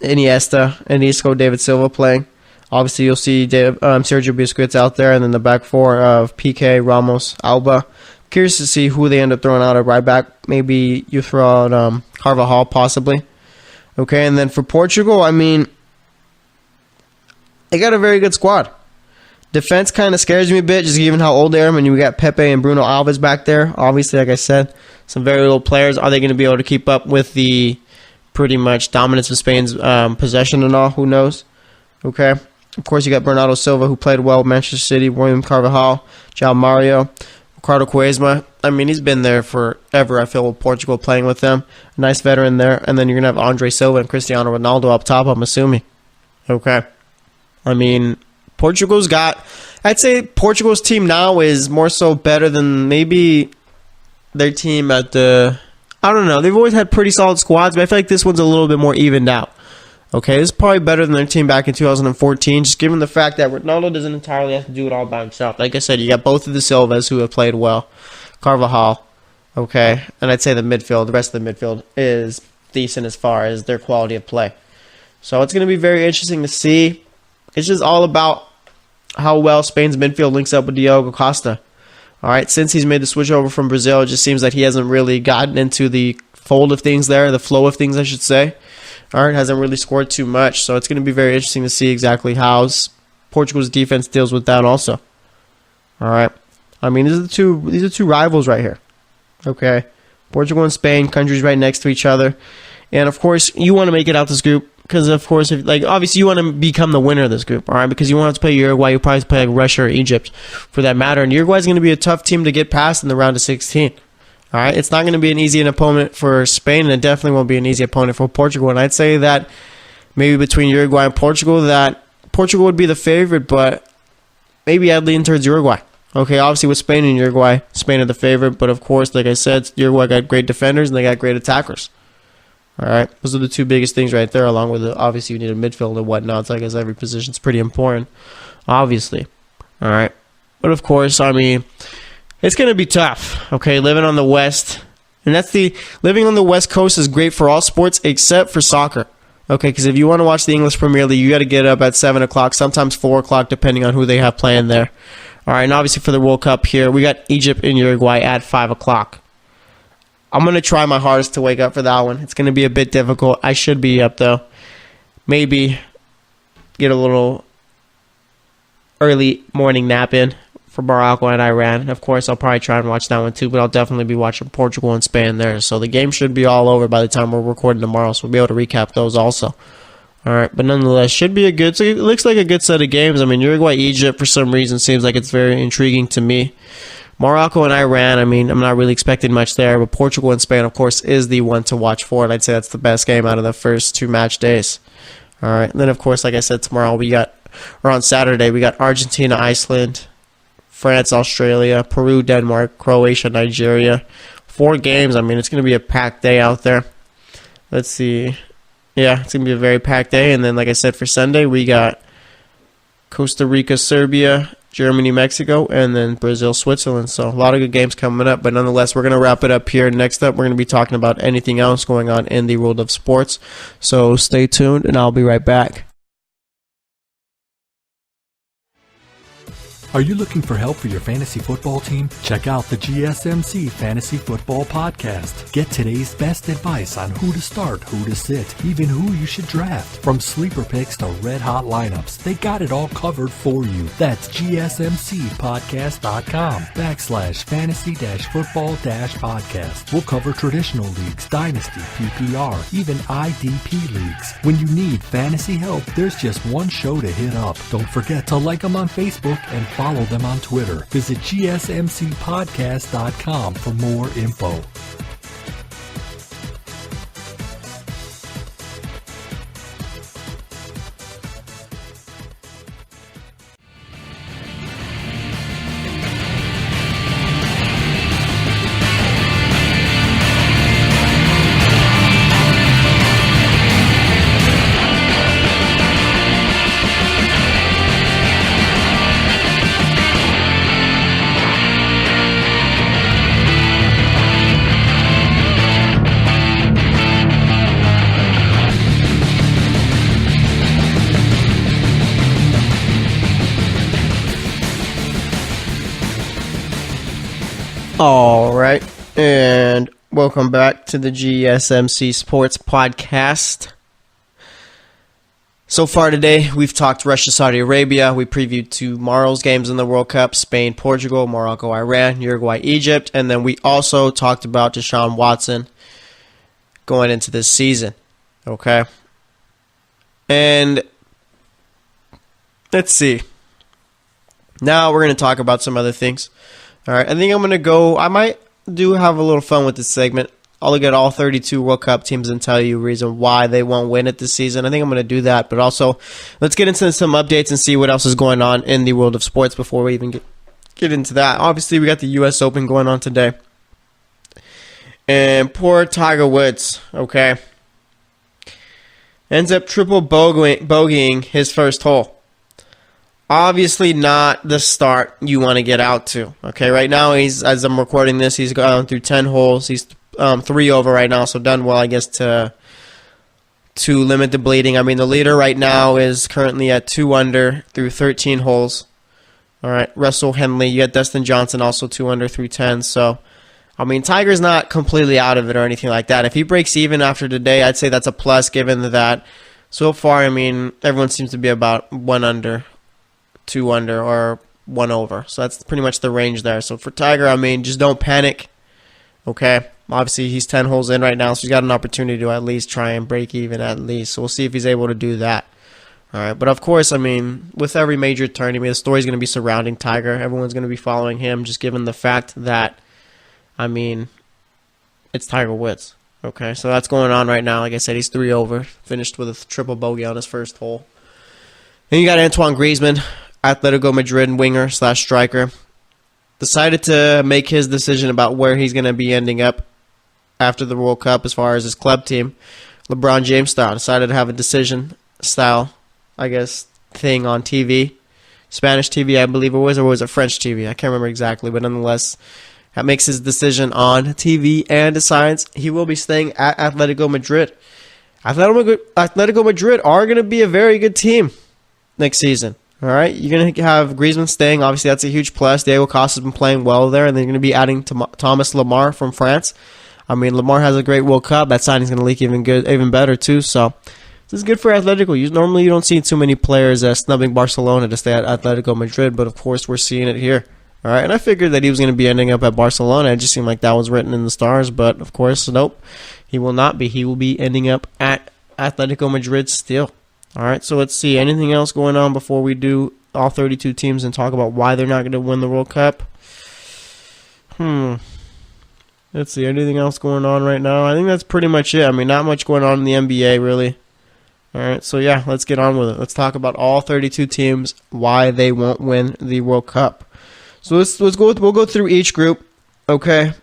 Iniesta, Isco, David Silva playing. Obviously, you'll see Sergio Busquets out there, and then the back 4 of Piqué, Ramos, Alba. Curious to see who they end up throwing out at right back. Maybe you throw out Carvajal, possibly. Okay, and then for Portugal, I mean, they got a very good squad. Defense kind of scares me a bit, just given how old they are. I mean, we got Pepe and Bruno Alves back there. Obviously, like I said, some very old players. Are they going to be able to keep up with the pretty much dominance of Spain's possession and all? Who knows? Okay. Of course, you got Bernardo Silva, who played well with Manchester City, William Carvajal, João Mario, Ricardo Quaresma. I mean, he's been there forever, I feel, with Portugal playing with them. Nice veteran there. And then you're going to have Andre Silva and Cristiano Ronaldo up top, I'm assuming. Okay. I mean, Portugal's got... I'd say Portugal's team now is more so better than maybe their team at the... I don't know. They've always had pretty solid squads, but I feel like this one's a little bit more evened out. Okay, this is probably better than their team back in 2014, just given the fact that Ronaldo doesn't entirely have to do it all by himself. Like I said, you got both of the Silvas who have played well. Carvajal, okay, and I'd say the rest of the midfield is decent as far as their quality of play. So it's going to be very interesting to see. It's just all about how well Spain's midfield links up with Diogo Costa. All right, since he's made the switch over from Brazil, it just seems that he hasn't really gotten into the fold of things there, the flow of things, I should say. All right, hasn't really scored too much. So it's going to be very interesting to see exactly how Portugal's defense deals with that also. All right. I mean, these are two rivals right here. Okay. Portugal and Spain, countries right next to each other. And of course, you want to make it out this group because of course, obviously you want to become the winner of this group, all right? Because you want to play Uruguay, you probably play like Russia or Egypt for that matter. And Uruguay is going to be a tough team to get past in the round of 16. All right, it's not going to be an easy opponent for Spain, and it definitely won't be an easy opponent for Portugal. And I'd say that maybe between Uruguay and Portugal, that Portugal would be the favorite, but maybe I'd lean towards Uruguay. Okay, obviously with Spain and Uruguay, Spain are the favorite, but of course, like I said, Uruguay got great defenders and they got great attackers. All right, those are the two biggest things right there, along with obviously you need a midfield and whatnot. So I guess every position's pretty important, obviously. All right, but of course, I mean, it's going to be tough. Okay, living on the West, and living on the West Coast is great for all sports except for soccer. Okay, because if you want to watch the English Premier League, you got to get up at 7 o'clock, sometimes 4 o'clock, depending on who they have playing there. All right, and obviously for the World Cup here, we got Egypt and Uruguay at 5 o'clock. I'm going to try my hardest to wake up for that one. It's going to be a bit difficult. I should be up, though. Maybe get a little early morning nap in for Morocco and Iran. Of course, I'll probably try and watch that one too, but I'll definitely be watching Portugal and Spain there. So the game should be all over by the time we're recording tomorrow, so we'll be able to recap those also. All right, but nonetheless, should be it looks like a good set of games. I mean, Uruguay, Egypt, for some reason, seems like it's very intriguing to me. Morocco and Iran, I mean, I'm not really expecting much there, but Portugal and Spain, of course, is the one to watch for, and I'd say that's the best game out of the first 2 match days. All right, and then, of course, like I said, tomorrow on Saturday, we got Argentina, Iceland, France, Australia, Peru, Denmark, Croatia, Nigeria. 4 games. I mean, it's going to be a packed day out there. Let's see. Yeah, it's going to be a very packed day. And then, like I said, for Sunday, we got Costa Rica, Serbia, Germany, Mexico, and then Brazil, Switzerland. So a lot of good games coming up. But nonetheless, we're going to wrap it up here. Next up, we're going to be talking about anything else going on in the world of sports. So stay tuned, and I'll be right back. Are you looking for help for your fantasy football team? Check out the GSMC Fantasy Football Podcast. Get today's best advice on who to start, who to sit, even who you should draft. From sleeper picks to red-hot lineups, they got it all covered for you. That's gsmcpodcast.com/fantasy-football-podcast. We'll cover traditional leagues, dynasty, PPR, even IDP leagues. When you need fantasy help, there's just one show to hit up. Don't forget to like them on Facebook and follow them on Twitter. Visit gsmcpodcast.com for more info. All right, and welcome back to the GSMC Sports Podcast. So far today, we've talked Russia, Saudi Arabia. We previewed tomorrow's games in the World Cup: Spain, Portugal, Morocco, Iran, Uruguay, Egypt, and then we also talked about Deshaun Watson going into this season. Okay, and let's see. Now we're going to talk about some other things. All right, I think I might have a little fun with this segment. I'll look at all 32 World Cup teams and tell you a reason why they won't win it this season. I think I'm going to do that, but also let's get into some updates and see what else is going on in the world of sports before we even get into that. Obviously, we got the U.S. Open going on today. And poor Tiger Woods, okay, ends up triple bogeying his first hole. Obviously not the start you want to get out to. Okay, right now, as I'm recording this, he's gone through 10 holes. He's 3 over right now, so done well, I guess, to to limit the bleeding. I mean, the leader right now is currently at 2 under through 13 holes. All right, Russell Henley, you got Dustin Johnson also 2 under through 10. So, I mean, Tiger's not completely out of it or anything like that. If he breaks even after today, I'd say that's a plus given that so far, I mean, everyone seems to be about 1 under, 2 under, or 1 over. So that's pretty much the range there. So for Tiger, I mean, just don't panic. Okay, obviously he's 10 holes in right now, so he's got an opportunity to at least try and break even at least. So we'll see if he's able to do that. All right, but of course, I mean, with every major tournament, the story's going to be surrounding Tiger. Everyone's going to be following him, just given the fact that, I mean, it's Tiger Woods. Okay, so that's going on right now. Like I said, he's 3 over, finished with a triple bogey on his first hole. Then you got Antoine Griezmann, Atletico Madrid winger / striker. Decided to make his decision about where he's going to be ending up after the World Cup as far as his club team. LeBron James style. Decided to have a decision style, I guess, thing on TV. Spanish TV, I believe it was, or was it French TV? I can't remember exactly, but nonetheless, that makes his decision on TV and decides he will be staying at Atletico Madrid. Atletico Madrid are going to be a very good team next season. All right, you're going to have Griezmann staying. Obviously, that's a huge plus. Diego Costa's been playing well there, and they're going to be adding Thomas Lemar from France. I mean, Lemar has a great World Cup. That signing's going to leak even better too. So this is good for Atletico. Normally, you don't see too many players snubbing Barcelona to stay at Atletico Madrid, but of course, we're seeing it here. All right, and I figured that he was going to be ending up at Barcelona. It just seemed like that was written in the stars, but of course, nope. He will not be. He will be ending up at Atletico Madrid still. All right, so let's see. Anything else going on before we do all 32 teams and talk about why they're not going to win the World Cup? Let's see. Anything else going on right now? I think that's pretty much it. I mean, not much going on in the NBA, really. All right, so yeah, let's get on with it. Let's talk about all 32 teams, why they won't win the World Cup. So let's go. We'll go through each group, okay?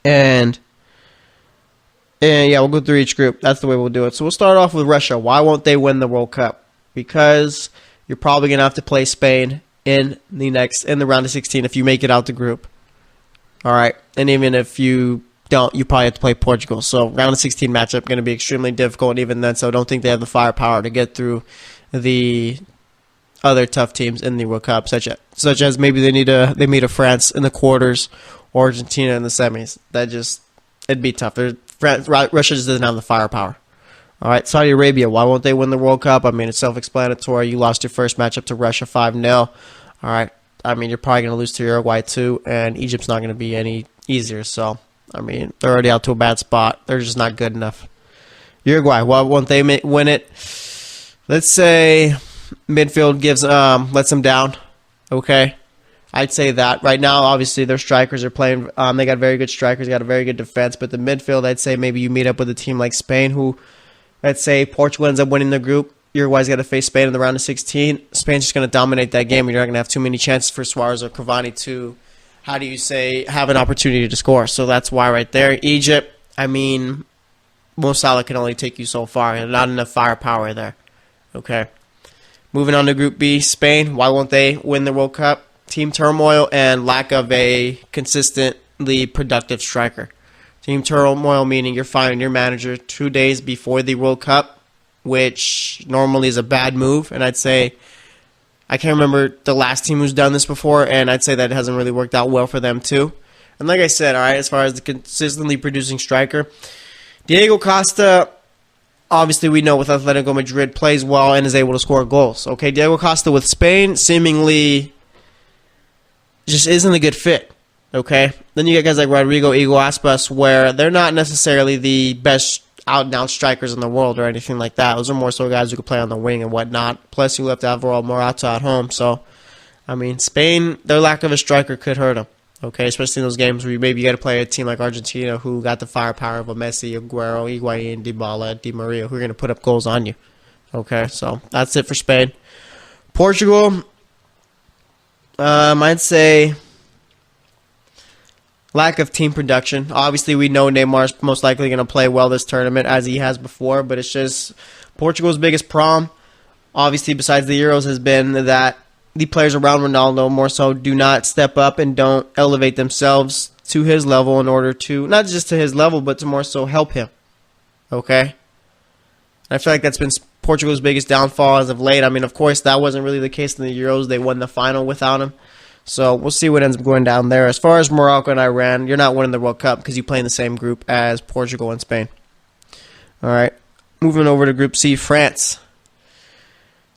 And yeah, we'll go through each group. That's the way we'll do it. So we'll start off with Russia. Why won't they win the World Cup? Because you're probably gonna have to play Spain in the round of 16 if you make it out the group. All right, and even if you don't, you probably have to play Portugal. So round of 16 matchup going to be extremely difficult even then. So I don't think they have the firepower to get through the other tough teams in the World Cup, such as maybe they meet a France in the quarters or Argentina in the semis. It'd be tough. Russia just doesn't have the firepower. All right, Saudi Arabia, why won't they win the World Cup? I mean, it's self-explanatory. You lost your first matchup to Russia 5-0. All right, I mean, you're probably going to lose to Uruguay too, and Egypt's not going to be any easier. So, I mean, they're already out to a bad spot. They're just not good enough. Uruguay, why won't they win it? Let's say midfield lets them down. Okay, I'd say that. Right now, obviously, their strikers are playing. They got very good strikers, got a very good defense. But the midfield, I'd say maybe you meet up with a team like Spain, who, let's say Portugal ends up winning the group. Uruguay's got to face Spain in the round of 16. Spain's just going to dominate that game, and you're not going to have too many chances for Suarez or Cavani to, have an opportunity to score. So that's why right there. Egypt, I mean, Mo Salah can only take you so far, and not enough firepower there. Okay. Moving on to Group B, Spain. Why won't they win the World Cup? Team turmoil and lack of a consistently productive striker. Team turmoil meaning you're firing your manager 2 days before the World Cup, which normally is a bad move. And I'd say, I can't remember the last team who's done this before, and I'd say that it hasn't really worked out well for them too. And like I said, all right, as far as the consistently producing striker, Diego Costa, obviously we know with Atletico Madrid, plays well and is able to score goals. Okay, Diego Costa with Spain seemingly just isn't a good fit. Okay, then you get guys like Rodrigo Aspas, where they're not necessarily the best out-and-out strikers in the world or anything like that. Those are more so guys who can play on the wing and whatnot. Plus, you left Alvaro Morata at home. So, I mean, Spain, their lack of a striker could hurt them. Okay, especially in those games where maybe you got to play a team like Argentina who got the firepower of a Messi, Aguero, Higuain, Dybala, Di Maria, who are going to put up goals on you. Okay, so that's it for Spain. Portugal, I'd say lack of team production. Obviously, we know Neymar's most likely going to play well this tournament, as he has before, but it's just Portugal's biggest problem, obviously, besides the Euros, has been that the players around Ronaldo more so do not step up and don't elevate themselves to his level in order to, not just to his level, but to more so help him. Okay? I feel like that's been Portugal's biggest downfall as of late. I mean, of course, that wasn't really the case in the Euros. They won the final without him. So we'll see what ends up going down there. As far as Morocco and Iran, you're not winning the World Cup because you play in the same group as Portugal and Spain. All right. Moving over to Group C, France.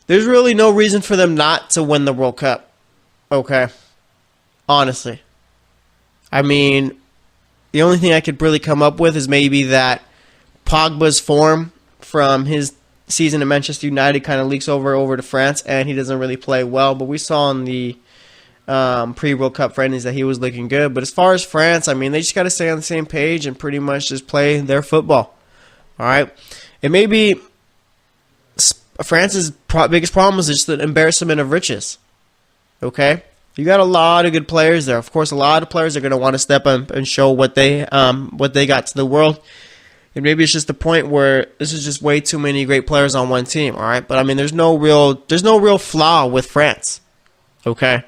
There's really no reason for them not to win the World Cup. Okay. Honestly. I mean, the only thing I could really come up with is maybe that Pogba's form from his season at Manchester United kind of leaks over to France, and he doesn't really play well. But we saw in the pre-World Cup friendlies that he was looking good. But as far as France, I mean, they just got to stay on the same page and pretty much just play their football. All right? It may be France's biggest problem is just the embarrassment of riches. Okay? You got a lot of good players there. Of course, a lot of players are going to want to step up and show what they got to the world. And maybe it's just the point where this is just way too many great players on one team, all right? But I mean, there's no real flaw with France. Okay?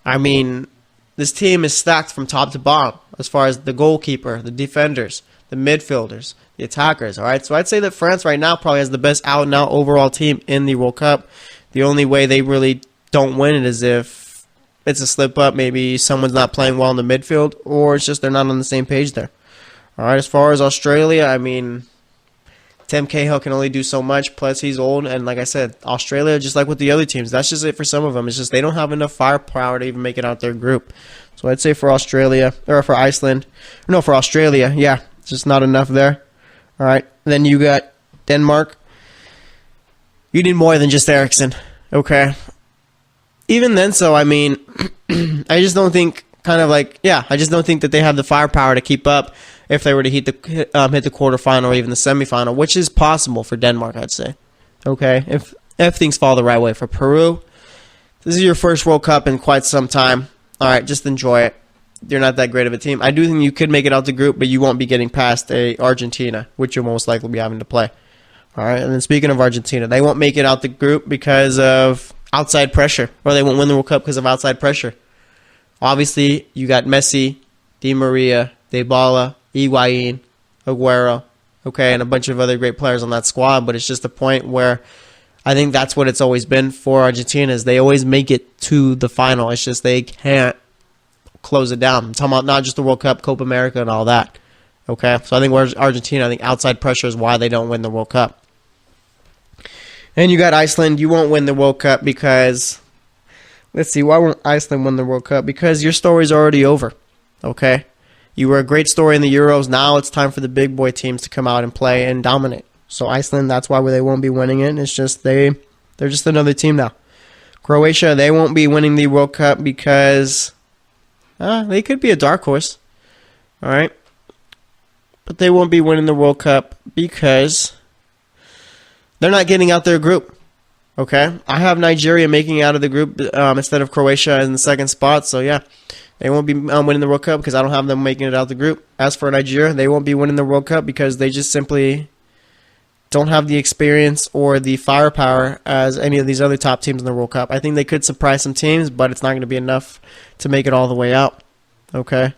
I mean, this team is stacked from top to bottom as far as the goalkeeper, the defenders, the midfielders, the attackers, all right? So I'd say that France right now probably has the best out-and-out overall team in the World Cup. The only way they really don't win it is if it's a slip-up, maybe someone's not playing well in the midfield, or it's just they're not on the same page there. All right, as far as Australia, I mean, Tim Cahill can only do so much, plus he's old, and like I said, Australia, just like with the other teams, that's just it for some of them. It's just they don't have enough firepower to even make it out their group. So I'd say for Australia, or for Iceland, no, for Australia, yeah, it's just not enough there. All right, then you got Denmark. You need more than just Eriksson, okay? Even then, so, I mean, I just don't think I just don't think that they have the firepower to keep up if they were to hit the quarterfinal or even the semifinal, which is possible for Denmark, I'd say. Okay, if things fall the right way. For Peru, this is your first World Cup in quite some time. All right, just enjoy it. You're not that great of a team. I do think you could make it out the group, but you won't be getting past Argentina, which you'll most likely be having to play. All right, and then speaking of Argentina, they won't make it out the group because of outside pressure, or they won't win the World Cup because of outside pressure. Obviously, you got Messi, Di Maria, Dybala, Higuain, Aguero, okay, and a bunch of other great players on that squad, but it's just a point where I think that's what it's always been for Argentina, is they always make it to the final. It's just they can't close it down. I'm talking about not just the World Cup, Copa America, and all that, okay? So I think where's Argentina, I think outside pressure is why they don't win the World Cup. And you got Iceland. You won't win the World Cup because, let's see, why won't Iceland win the World Cup? Because your story's already over, okay? You were a great story in the Euros. Now it's time for the big boy teams to come out and play and dominate. So Iceland, that's why they won't be winning it. It's just they're just another team now. Croatia, they won't be winning the World Cup because they could be a dark horse, all right? But they won't be winning the World Cup because they're not getting out their group, okay? I have Nigeria making it out of the group instead of Croatia in the second spot, so yeah. They won't be winning the World Cup because I don't have them making it out the group. As for Nigeria, they won't be winning the World Cup because they just simply don't have the experience or the firepower as any of these other top teams in the World Cup. I think they could surprise some teams, but it's not going to be enough to make it all the way out, okay?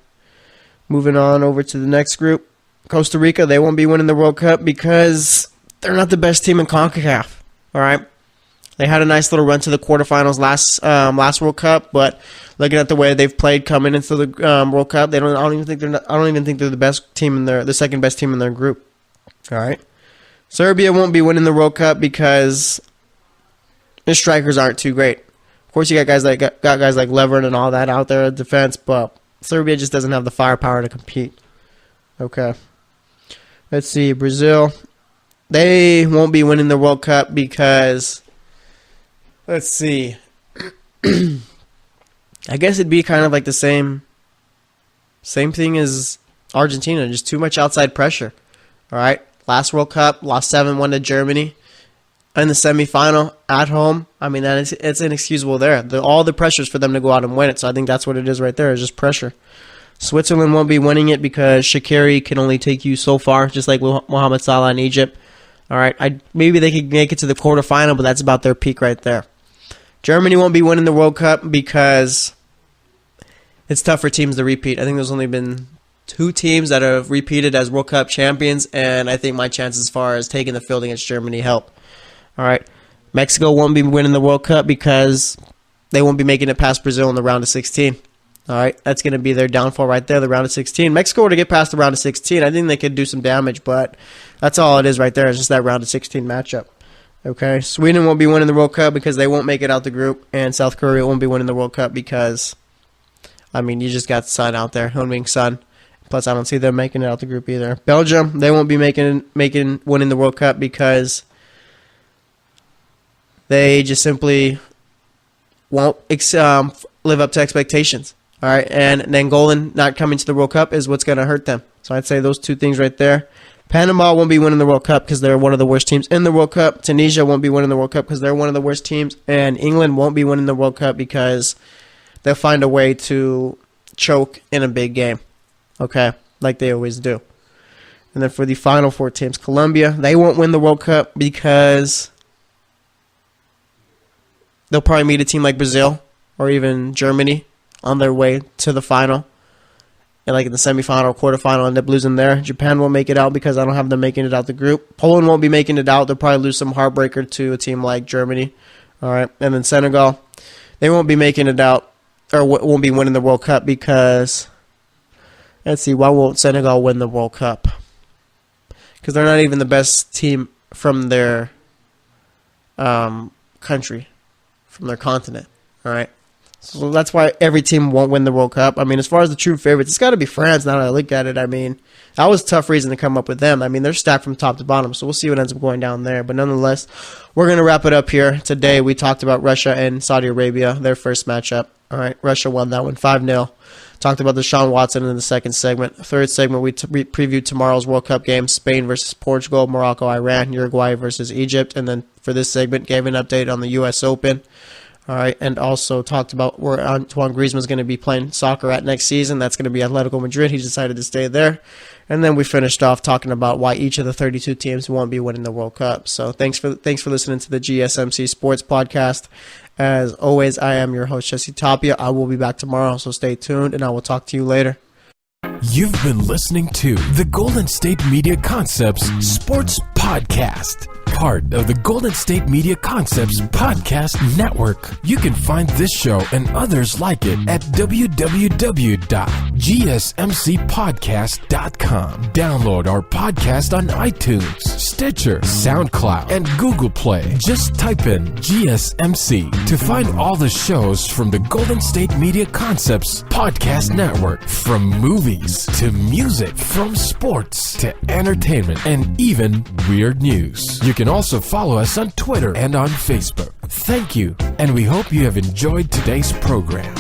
Moving on over to the next group. Costa Rica, they won't be winning the World Cup because they're not the best team in CONCACAF, all right? They had a nice little run to the quarterfinals last World Cup, but looking at the way they've played coming into the World Cup, I don't even think they're the best team in the second best team in their group. All right, Serbia won't be winning the World Cup because their strikers aren't too great. Of course, you got guys like Levern and all that out there at defense, but Serbia just doesn't have the firepower to compete. Okay, let's see, Brazil. They won't be winning the World Cup because, let's see, I guess it'd be kind of like the same thing as Argentina, just too much outside pressure. All right, last World Cup, lost 7-1 to Germany in the semifinal at home. I mean, it's inexcusable there. All the pressures for them to go out and win it, so I think that's what it is right there, is just pressure. Switzerland won't be winning it because Shaqiri can only take you so far, just like Mohamed Salah in Egypt. All right, maybe they could make it to the quarterfinal, but that's about their peak right there. Germany won't be winning the World Cup because it's tough for teams to repeat. I think there's only been two teams that have repeated as World Cup champions, and I think my chances as far as taking the field against Germany help. All right. Mexico won't be winning the World Cup because they won't be making it past Brazil in the round of 16. All right. That's going to be their downfall right there, the round of 16. Mexico were to get past the round of 16. I think they could do some damage, but that's all it is right there. It's just that round of 16 matchup. Okay. Sweden won't be winning the World Cup because they won't make it out the group, and South Korea won't be winning the World Cup because, you just got Sun out there, Heung-min Son. Plus, I don't see them making it out the group either. Belgium, they won't be winning the World Cup because they just simply won't live up to expectations. All right, and Angola not coming to the World Cup is what's going to hurt them. So I'd say those two things right there. Panama won't be winning the World Cup because they're one of the worst teams in the World Cup. Tunisia won't be winning the World Cup because they're one of the worst teams. And England won't be winning the World Cup because they'll find a way to choke in a big game. Okay, like they always do. And then for the final four teams, Colombia, they won't win the World Cup because they'll probably meet a team like Brazil or even Germany on their way to the final. And like in the semifinal or quarterfinal, end up losing there. Japan won't make it out because I don't have them making it out the group. Poland won't be making it out. They'll probably lose some heartbreaker to a team like Germany. All right, and then Senegal, they won't be making it out or won't be winning the World Cup because... Let's see, why won't Senegal win the World Cup? Because they're not even the best team from their country, from their continent. All right, so that's why every team won't win the World Cup. As far as the true favorites, it's got to be France. Now that I look at it, that was a tough reason to come up with them. They're stacked from top to bottom, so we'll see what ends up going down there. But nonetheless, we're going to wrap it up here. Today, we talked about Russia and Saudi Arabia, their first matchup. All right, Russia won that one 5-0. Talked about Deshaun Watson in the second segment. Third segment, we previewed tomorrow's World Cup games, Spain versus Portugal, Morocco, Iran, Uruguay versus Egypt. And then for this segment, gave an update on the U.S. Open. All right, and also talked about where Antoine Griezmann is going to be playing soccer at next season. That's going to be Atletico Madrid. He decided to stay there. And then we finished off talking about why each of the 32 teams won't be winning the World Cup. So thanks for listening to the GSMC Sports Podcast. As always, I am your host, Jesse Tapia. I will be back tomorrow, so stay tuned, and I will talk to you later. You've been listening to the Golden State Media Concepts Sports Podcast, part of the Golden State Media Concepts Podcast Network. You can find this show and others like it at www.gsmcpodcast.com. Download our podcast on iTunes, Stitcher, SoundCloud, and Google Play. Just type in GSMC to find all the shows from the Golden State Media Concepts Podcast Network, from movies to music, from sports to entertainment, and even weird news. You can also follow us on Twitter and on Facebook. Thank you, and we hope you have enjoyed today's program.